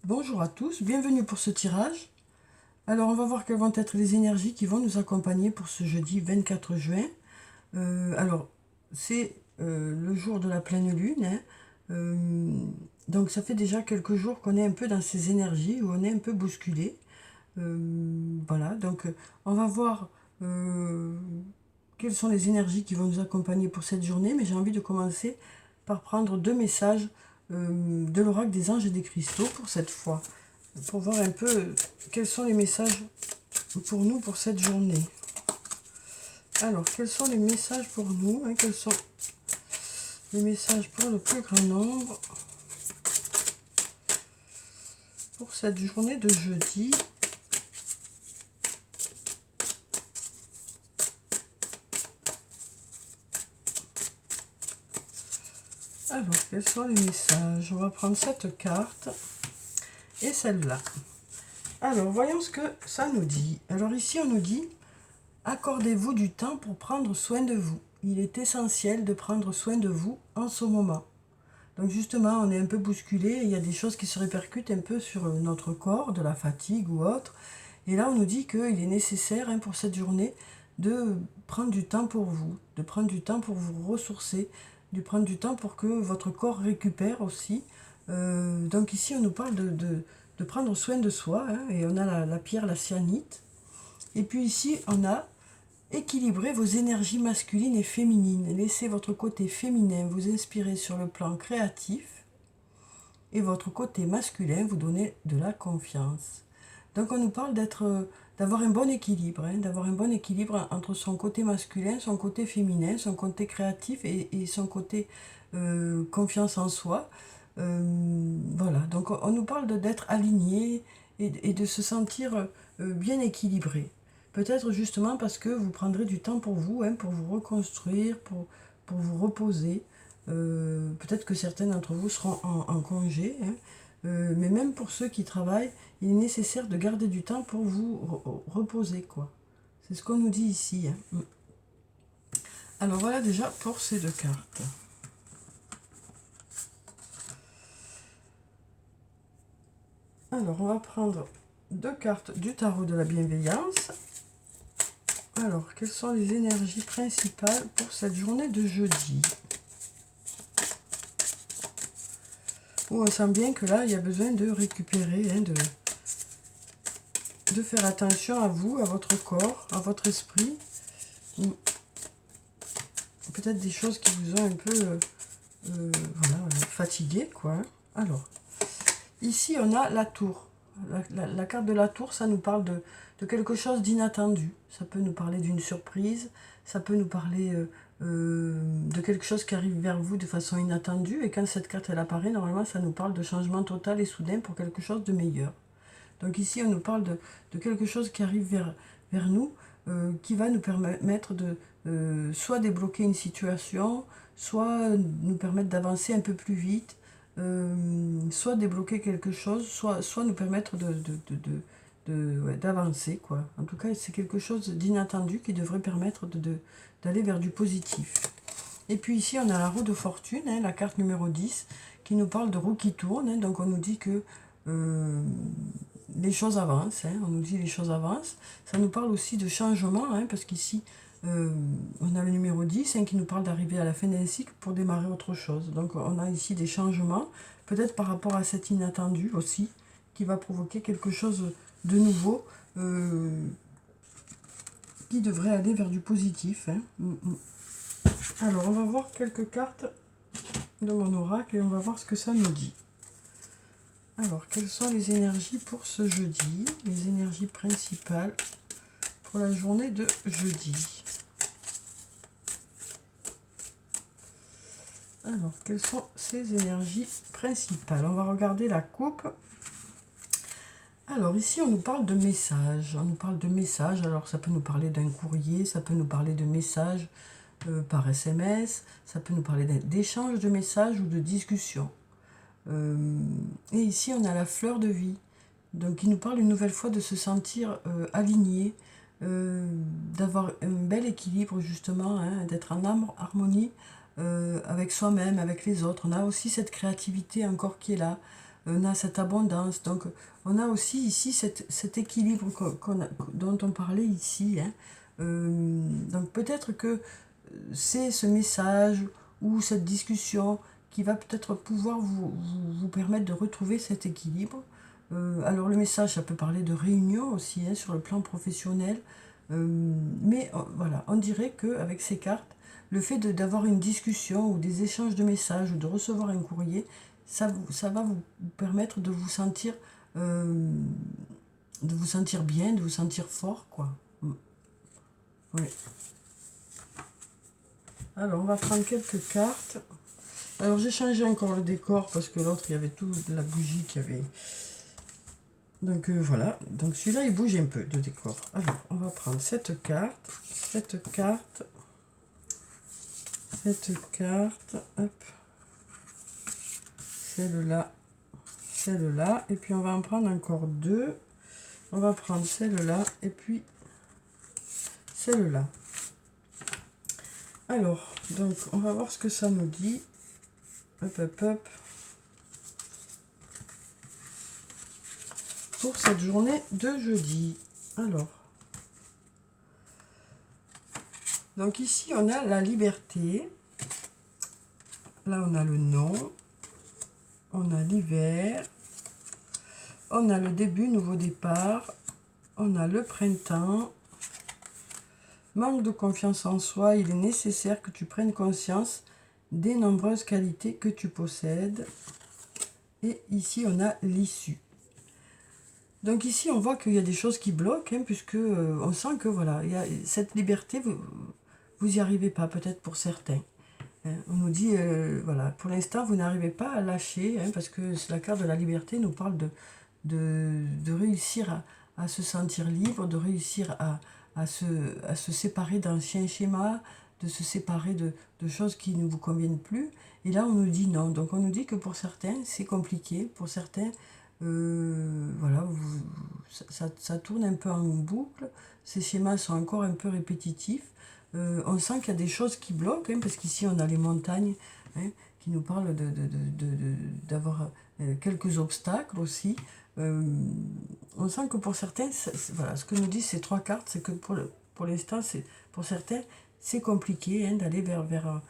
Bonjour à tous, bienvenue pour ce tirage. Alors on va voir quelles vont être les énergies qui vont nous accompagner pour ce jeudi 24 juin. Alors c'est le jour de la pleine lune, hein. Donc ça fait déjà quelques jours qu'on est un peu dans ces énergies, où on est un peu bousculé. Voilà, donc on va voir quelles sont les énergies qui vont nous accompagner pour cette journée, mais j'ai envie de commencer par prendre deux messages de l'oracle des anges et des cristaux pour cette fois, pour voir un peu quels sont les messages pour nous pour cette journée. Alors, quels sont les messages pour nous, hein, quels sont les messages pour le plus grand nombre pour cette journée de jeudi. Alors, quels sont les messages? On va prendre cette carte et celle-là. Alors, voyons ce que ça nous dit. Alors ici, on nous dit, accordez-vous du temps pour prendre soin de vous. Il est essentiel de prendre soin de vous en ce moment. Donc justement, on est un peu bousculé, il y a des choses qui se répercutent un peu sur notre corps, de la fatigue ou autre. Et là, on nous dit qu'il est nécessaire, hein, pour cette journée de prendre du temps pour vous, de prendre du temps pour vous ressourcer, de prendre du temps pour que votre corps récupère aussi. Donc ici, on nous parle de prendre soin de soi, hein, et on a la pierre, la cyanite. Et puis ici, on a équilibrez vos énergies masculines et féminines. Laissez votre côté féminin vous inspirer sur le plan créatif et votre côté masculin vous donner de la confiance. Donc on nous parle d'avoir un bon équilibre, hein, d'avoir un bon équilibre entre son côté masculin, son côté féminin, son côté créatif et son côté confiance en soi. Voilà, donc on nous parle d'être aligné et de se sentir bien équilibré. Peut-être justement parce que vous prendrez du temps pour vous, hein, pour vous reconstruire, pour vous reposer. Peut-être que certains d'entre vous seront en congé, hein. Mais même pour ceux qui travaillent, il est nécessaire de garder du temps pour vous reposer, quoi. C'est ce qu'on nous dit ici, hein. Alors voilà déjà pour ces deux cartes. Alors on va prendre deux cartes du tarot de la bienveillance. Alors, quelles sont les énergies principales pour cette journée de jeudi? On sent bien que là, il y a besoin de récupérer, hein, de faire attention à vous, à votre corps, à votre esprit. Peut-être des choses qui vous ont un peu voilà, fatigué, quoi. Alors, ici, on a la tour. La carte de la tour, ça nous parle de quelque chose d'inattendu. Ça peut nous parler d'une surprise, ça peut nous parler de quelque chose qui arrive vers vous de façon inattendue. Et quand cette carte elle apparaît, normalement, ça nous parle de changement total et soudain pour quelque chose de meilleur. Donc ici, on nous parle de quelque chose qui arrive vers nous, qui va nous permettre de soit débloquer une situation, soit nous permettre d'avancer un peu plus vite, soit débloquer quelque chose, soit nous permettre ouais, d'avancer, quoi. En tout cas, c'est quelque chose d'inattendu qui devrait permettre d'aller vers du positif. Et puis ici, on a la roue de fortune, hein, la carte numéro 10, qui nous parle de roue qui tourne, hein. Donc on nous dit que les choses avancent, hein, on nous dit les choses avancent. Ça nous parle aussi de changement, hein, parce qu'ici, on a le numéro 10, hein, qui nous parle d'arriver à la fin d'un cycle pour démarrer autre chose. Donc on a ici des changements, peut-être par rapport à cet inattendu aussi, qui va provoquer quelque chose de nouveau, qui devrait aller vers du positif, hein. Alors on va voir quelques cartes de mon oracle et on va voir ce que ça nous dit. Alors, quelles sont les énergies pour ce jeudi? Les énergies principales pour la journée de jeudi. Alors, quelles sont ces énergies principales? On va regarder la coupe. Alors, ici, on nous parle de messages. On nous parle de messages. Alors, ça peut nous parler d'un courrier, ça peut nous parler de messages par SMS, ça peut nous parler d'échanges de messages ou de discussions. Et ici, on a la fleur de vie, donc qui nous parle une nouvelle fois de se sentir aligné, d'avoir un bel équilibre justement, hein, d'être en harmonie avec soi-même, avec les autres. On a aussi cette créativité encore qui est là. on a cette abondance. Donc on a aussi ici cet équilibre dont on parlait ici. Hein. Donc peut-être que c'est ce message ou cette discussion qui va peut-être pouvoir vous permettre de retrouver cet équilibre. Alors le message, ça peut parler de réunion aussi, hein, sur le plan professionnel. Mais voilà, on dirait qu'avec ces cartes, le fait d'avoir une discussion ou des échanges de messages ou de recevoir un courrier, ça va vous permettre euh, de vous sentir bien, de vous sentir fort, quoi. Oui. Alors, on va prendre quelques cartes. Alors, j'ai changé encore le décor parce que l'autre, il y avait tout de la bougie qui avait... Donc, voilà. Donc, celui-là, il bouge un peu de décor. Alors, on va prendre cette carte, hop, celle-là, et puis on va en prendre encore deux. On va prendre celle-là, et puis celle-là. Alors, donc, on va voir ce que ça nous dit. Hop, hop, hop. Pour cette journée de jeudi. Alors. Donc ici, on a la liberté. Là, on a le non. On a l'hiver. On a le début, nouveau départ. On a le printemps. Manque de confiance en soi, il est nécessaire que tu prennes conscience des nombreuses qualités que tu possèdes. Et ici, on a l'issue. Donc ici, on voit qu'il y a des choses qui bloquent, hein, puisque on sent que voilà, il y a cette liberté, vous n'y arrivez pas, peut-être pour certains. Hein. On nous dit, voilà, pour l'instant, vous n'arrivez pas à lâcher, hein, parce que la carte de la liberté nous parle de réussir à se sentir libre, de réussir à se séparer d'anciens schémas, de se séparer de choses qui ne vous conviennent plus. Et là, on nous dit non. Donc, on nous dit que pour certains, c'est compliqué. Pour certains, voilà, ça tourne un peu en boucle. Ces schémas sont encore un peu répétitifs. On sent qu'il y a des choses qui bloquent, hein, parce qu'ici, on a les montagnes, hein, qui nous parlent d'avoir quelques obstacles aussi. On sent que pour certains, voilà, ce que nous disent ces trois cartes, c'est que pour l'instant, pour certains, c'est compliqué, hein, d'aller vers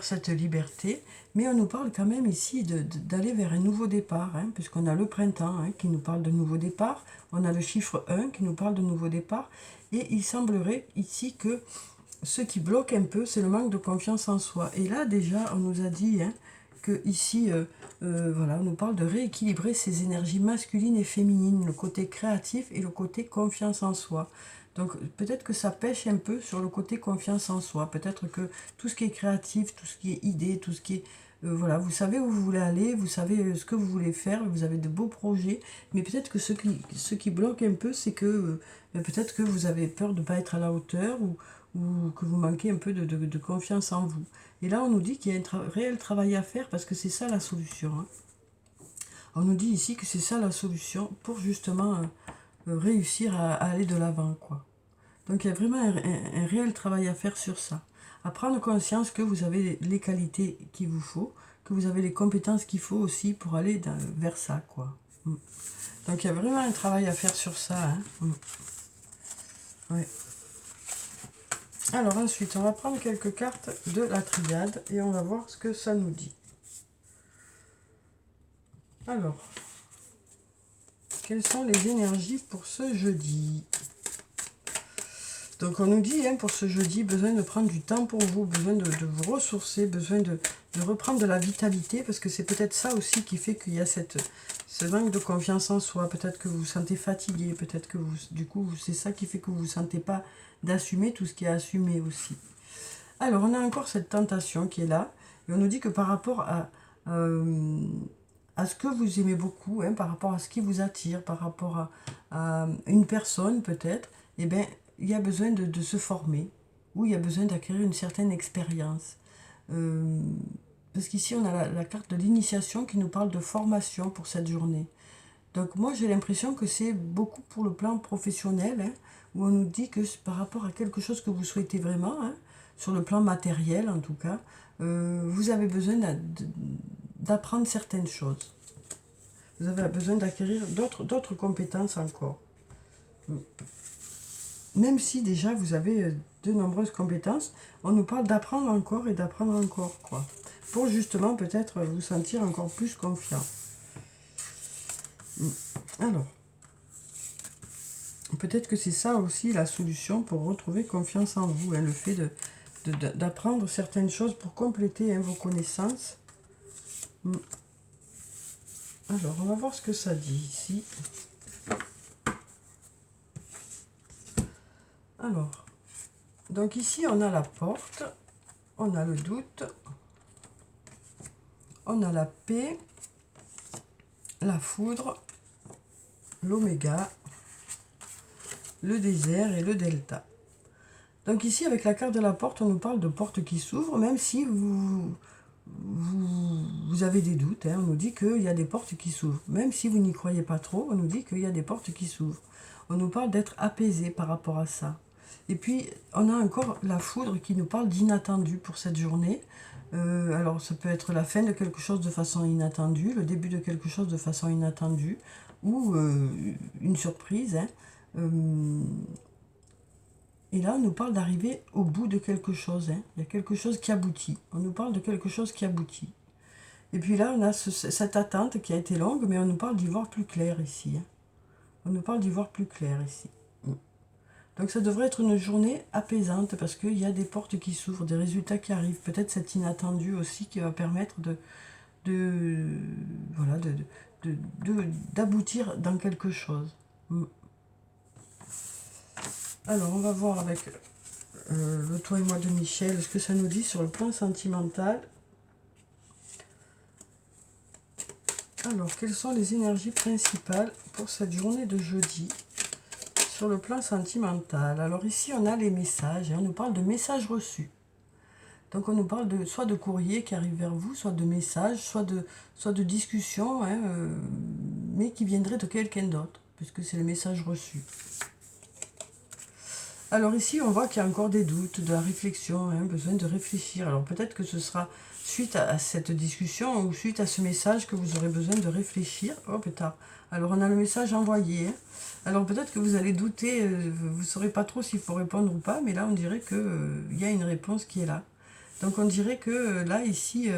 cette liberté. Mais on nous parle quand même ici d'aller vers un nouveau départ, hein, puisqu'on a le printemps, hein, qui nous parle de nouveau départ. On a le chiffre 1 qui nous parle de nouveau départ. Et il semblerait ici que ce qui bloque un peu, c'est le manque de confiance en soi. Et là, déjà, on nous a dit, hein, que ici, voilà, on nous parle de rééquilibrer ces énergies masculines et féminines, le côté créatif et le côté confiance en soi. Donc peut-être que ça pêche un peu sur le côté confiance en soi. Peut-être que tout ce qui est créatif, tout ce qui est idée, tout ce qui est... voilà, vous savez où vous voulez aller, vous savez ce que vous voulez faire, vous avez de beaux projets, mais peut-être que ce qui bloque un peu, c'est que peut-être que vous avez peur de ne pas être à la hauteur ou que vous manquez un peu de confiance en vous. Et là, on nous dit qu'il y a un réel travail à faire parce que c'est ça la solution. Hein. On nous dit ici que c'est ça la solution pour justement réussir à aller de l'avant, quoi. Donc il y a vraiment un réel travail à faire sur ça. À prendre conscience que vous avez les qualités qu'il vous faut, que vous avez les compétences qu'il faut aussi pour aller vers ça, quoi. Donc il y a vraiment un travail à faire sur ça. Hein. Ouais. Alors ensuite, on va prendre quelques cartes de la triade et on va voir ce que ça nous dit. Alors, quelles sont les énergies pour ce jeudi? Donc on nous dit, hein, pour ce jeudi, besoin de prendre du temps pour vous, besoin de vous ressourcer, besoin de reprendre de la vitalité, parce que c'est peut-être ça aussi qui fait qu'il y a ce manque de confiance en soi. Peut-être que vous vous sentez fatigué, peut-être que du coup, c'est ça qui fait que vous ne vous sentez pas d'assumer tout ce qui est assumé aussi. Alors, on a encore cette tentation qui est là, et on nous dit que par rapport à ce que vous aimez beaucoup, hein, par rapport à ce qui vous attire, par rapport à une personne peut-être, eh bien, il y a besoin de se former, ou il y a besoin d'acquérir une certaine expérience. Parce qu'ici, on a la carte de l'initiation qui nous parle de formation pour cette journée. Donc moi, j'ai l'impression que c'est beaucoup pour le plan professionnel, hein, où on nous dit que par rapport à quelque chose que vous souhaitez vraiment, hein, sur le plan matériel en tout cas, vous avez besoin d'apprendre certaines choses. Vous avez besoin d'acquérir d'autres compétences encore. Même si déjà vous avez de nombreuses compétences, on nous parle d'apprendre encore et d'apprendre encore, quoi. Pour justement peut-être vous sentir encore plus confiant. Alors, peut-être que c'est ça aussi la solution pour retrouver confiance en vous, hein, le fait d'apprendre certaines choses pour compléter, hein, vos connaissances. Alors, on va voir ce que ça dit ici. Alors, donc ici, on a la porte, on a le doute, on a la paix, la foudre, l'oméga, le désert et le delta. Donc ici, avec la carte de la porte, on nous parle de porte qui s'ouvre, même si vous avez des doutes, hein, on nous dit qu'il y a des portes qui s'ouvrent. Même si vous n'y croyez pas trop, on nous dit qu'il y a des portes qui s'ouvrent. On nous parle d'être apaisé par rapport à ça. Et puis, on a encore la foudre qui nous parle d'inattendu pour cette journée. Alors, ça peut être la fin de quelque chose de façon inattendue, le début de quelque chose de façon inattendue, ou une surprise. Hein. Et là, on nous parle d'arriver au bout de quelque chose. Hein. Il y a quelque chose qui aboutit. On nous parle de quelque chose qui aboutit. Et puis là, on a cette attente qui a été longue, mais on nous parle d'y voir plus clair ici. Hein. On nous parle d'y voir plus clair ici. Donc ça devrait être une journée apaisante parce qu'il y a des portes qui s'ouvrent, des résultats qui arrivent. Peut-être cet inattendu aussi qui va permettre d'aboutir dans quelque chose. Alors on va voir avec le toi et moi de Michel ce que ça nous dit sur le plan sentimental. Alors quelles sont les énergies principales pour cette journée de jeudi sur le plan sentimental? Alors ici on a les messages et on nous parle de messages reçus. Donc on nous parle soit de courrier qui arrive vers vous, soit de messages, soit de discussions, hein, mais qui viendraient de quelqu'un d'autre, puisque c'est les messages reçus. Alors ici on voit qu'il y a encore des doutes, de la réflexion, hein, besoin de réfléchir. Alors peut-être que ce sera suite à cette discussion ou suite à ce message que vous aurez besoin de réfléchir. Oh pétard. Alors on a le message envoyé. Hein. Alors peut-être que vous allez douter, vous ne saurez pas trop s'il faut répondre ou pas, mais là on dirait qu'il y a une réponse qui est là. Donc on dirait que là, ici,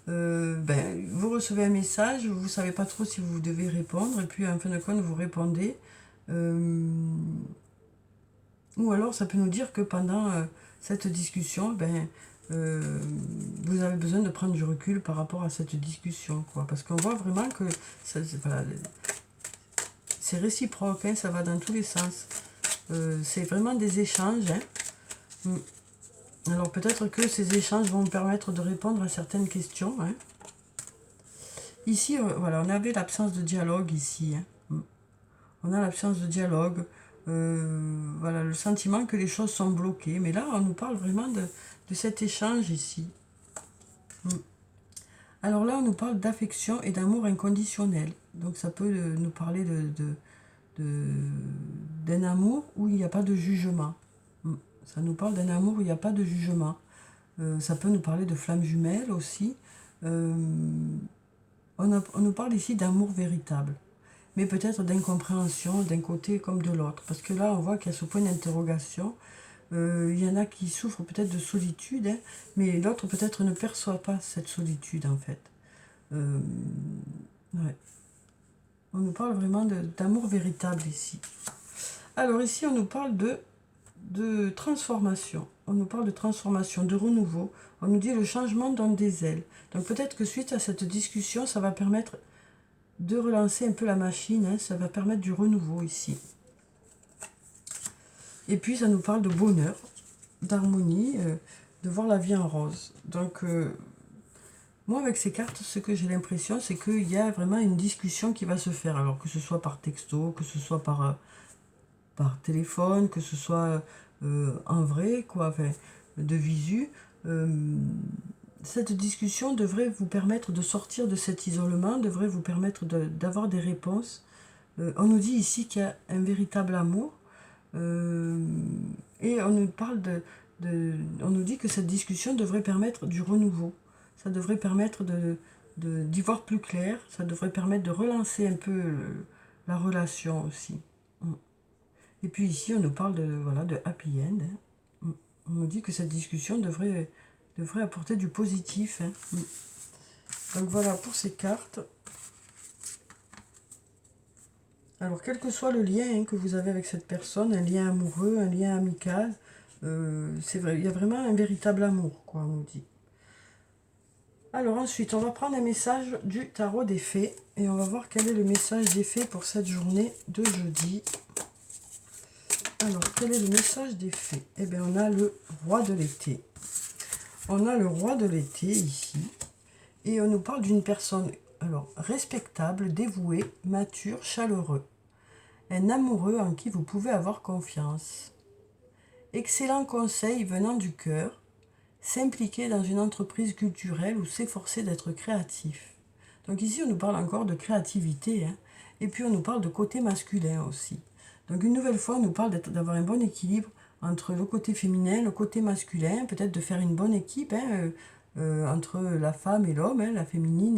vous recevez un message, vous ne savez pas trop si vous devez répondre, et puis en fin de compte, vous répondez. Ou alors ça peut nous dire que pendant cette discussion, vous avez besoin de prendre du recul par rapport à cette discussion, quoi. Parce qu'on voit vraiment que c'est réciproque, hein, ça va dans tous les sens. C'est vraiment des échanges. Hein. Alors peut-être que ces échanges vont me permettre de répondre à certaines questions. Hein. Ici, voilà, on avait l'absence de dialogue ici. Hein. On a l'absence de dialogue. Voilà, le sentiment que les choses sont bloquées. Mais là, on nous parle vraiment de cet échange ici. Alors là, on nous parle d'affection et d'amour inconditionnel. Donc ça peut nous parler d'un amour où il n'y a pas de jugement. Ça nous parle d'un amour où il n'y a pas de jugement. Ça peut nous parler de flammes jumelles aussi. On nous parle ici d'amour véritable. Mais peut-être d'incompréhension d'un côté comme de l'autre. Parce que là, on voit qu'il y a ce point d'interrogation. Il y en a qui souffrent peut-être de solitude, hein, mais l'autre peut-être ne perçoit pas cette solitude en fait. Ouais. On nous parle vraiment d'amour véritable ici. Alors ici, on nous parle de transformation. On nous parle de transformation, de renouveau. On nous dit le changement donne des ailes. Donc peut-être que suite à cette discussion, ça va permettre de relancer un peu la machine. Hein, ça va permettre du renouveau ici. Et puis ça nous parle de bonheur, d'harmonie, de voir la vie en rose. Donc moi avec ces cartes, ce que j'ai l'impression, c'est qu'il y a vraiment une discussion qui va se faire. Alors que ce soit par texto, que ce soit par téléphone, que ce soit en vrai, quoi, enfin, de visu. Cette discussion devrait vous permettre de sortir de cet isolement, devrait vous permettre d'avoir des réponses. On nous dit ici qu'il y a un véritable amour. Et on nous parle on nous dit que cette discussion devrait permettre du renouveau. Ça devrait permettre d'y voir plus clair. Ça devrait permettre de relancer un peu la relation aussi. Et puis ici, on nous parle voilà, de happy end. On nous dit que cette discussion devrait apporter du positif. Donc voilà pour ces cartes. Alors, quel que soit le lien que vous avez avec cette personne, un lien amoureux, un lien amical, c'est vrai, il y a vraiment un véritable amour, quoi, on nous dit. Alors ensuite, on va prendre un message du tarot des fées et on va voir quel est le message des fées pour cette journée de jeudi. Alors, quel est le message des fées? Eh bien, on a le roi de l'été. On a le roi de l'été ici et on nous parle d'une personne respectable, dévoué, mature, chaleureux. Un amoureux en qui vous pouvez avoir confiance. Excellent conseil venant du cœur. S'impliquer dans une entreprise culturelle ou s'efforcer d'être créatif. Donc ici, on nous parle encore de créativité. Et puis, on nous parle de côté masculin aussi. Donc une nouvelle fois, on nous parle d'avoir un bon équilibre entre le côté féminin, le côté masculin. Peut-être de faire une bonne équipe entre la femme et l'homme, la féminine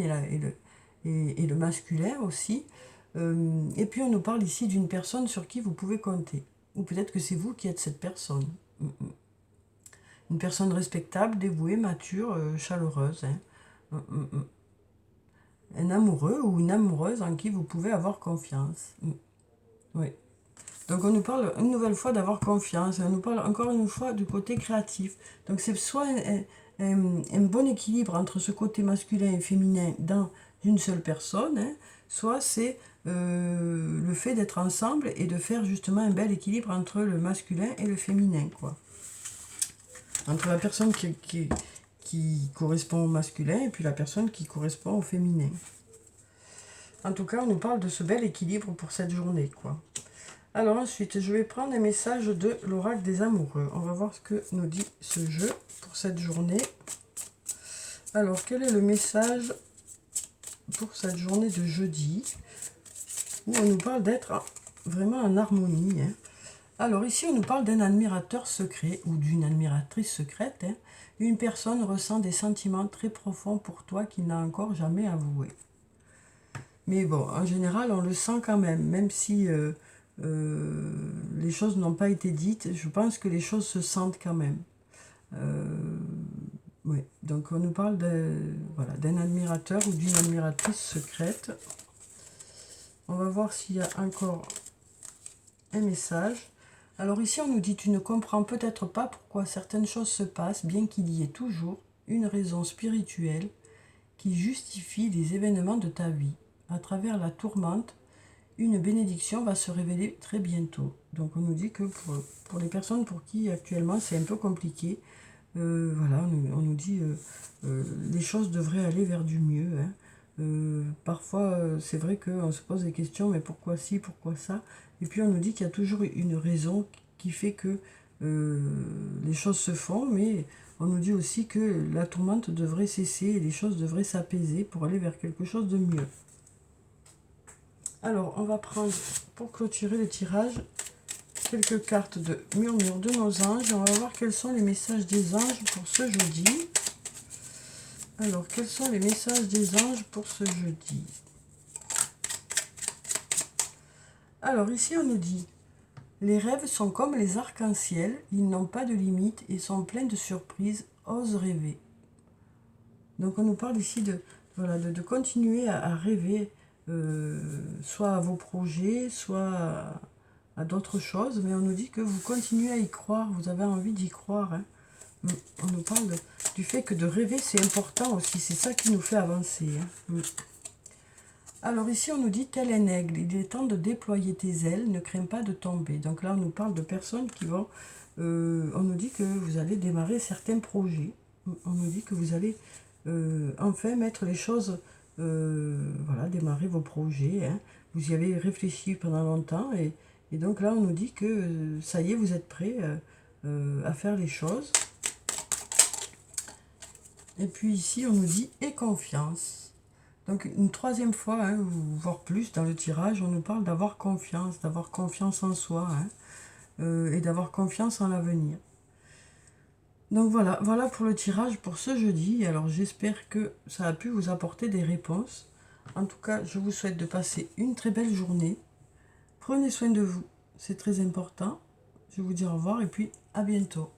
et le masculin aussi. Et puis on nous parle ici d'une personne sur qui vous pouvez compter. Ou peut-être que c'est vous qui êtes cette personne. Une personne respectable, dévouée, mature, chaleureuse. Un amoureux ou une amoureuse en qui vous pouvez avoir confiance. Oui. Donc on nous parle une nouvelle fois d'avoir confiance. On nous parle encore une fois du côté créatif. Donc c'est soit un bon équilibre entre ce côté masculin et féminin dans une seule personne, soit c'est le fait d'être ensemble et de faire justement un bel équilibre entre le masculin et le féminin, quoi. Entre la personne qui correspond au masculin et puis la personne qui correspond au féminin. En tout cas, on nous parle de ce bel équilibre pour cette journée, quoi. Alors ensuite, je vais prendre un message de l'oracle des amoureux. On va voir ce que nous dit ce jeu pour cette journée. Alors, quel est le message pour cette journée de jeudi, où on nous parle d'être vraiment en harmonie. Alors ici, on nous parle d'un admirateur secret ou d'une admiratrice secrète. Une personne ressent des sentiments très profonds pour toi qu'il n'a encore jamais avoué. Mais bon, en général, on le sent quand même si les choses n'ont pas été dites, je pense que les choses se sentent quand même. Oui, donc on nous parle d'un admirateur ou d'une admiratrice secrète. On va voir s'il y a encore un message. Alors ici, on nous dit « Tu ne comprends peut-être pas pourquoi certaines choses se passent, bien qu'il y ait toujours une raison spirituelle qui justifie les événements de ta vie. À travers la tourmente, une bénédiction va se révéler très bientôt. » Donc on nous dit que pour les personnes pour qui actuellement c'est un peu compliqué, voilà, on nous dit les choses devraient aller vers du mieux. Parfois, c'est vrai qu'on se pose des questions, mais pourquoi ci, pourquoi ça? Et puis on nous dit qu'il y a toujours une raison qui fait que les choses se font, mais on nous dit aussi que la tourmente devrait cesser et les choses devraient s'apaiser pour aller vers quelque chose de mieux. Alors, on va prendre, pour clôturer le tirage, quelques cartes de murmure de nos anges. On va voir quels sont les messages des anges pour ce jeudi. Alors, quels sont les messages des anges pour ce jeudi? Alors, ici, on nous dit « Les rêves sont comme les arcs-en-ciel, ils n'ont pas de limite et sont pleins de surprises, ose rêver. » Donc, on nous parle ici de continuer à rêver, soit à vos projets, soit à d'autres choses, mais on nous dit que vous continuez à y croire, vous avez envie d'y croire. On nous parle du fait que de rêver, c'est important aussi, c'est ça qui nous fait avancer. Alors ici, on nous dit, tel un aigle, il est temps de déployer tes ailes, ne crains pas de tomber. Donc là, on nous parle de personnes qui vont... on nous dit que vous allez démarrer certains projets. On nous dit que vous allez enfin mettre les choses... voilà, démarrer vos projets. Vous y avez réfléchi pendant longtemps. Et donc là, on nous dit que ça y est, vous êtes prêts à faire les choses. Et puis ici, on nous dit, aie confiance. Donc une troisième fois, voire plus dans le tirage, on nous parle d'avoir confiance en soi, et d'avoir confiance en l'avenir. Donc voilà pour le tirage pour ce jeudi. Alors j'espère que ça a pu vous apporter des réponses. En tout cas, je vous souhaite de passer une très belle journée. Prenez soin de vous, c'est très important. Je vous dis au revoir et puis à bientôt.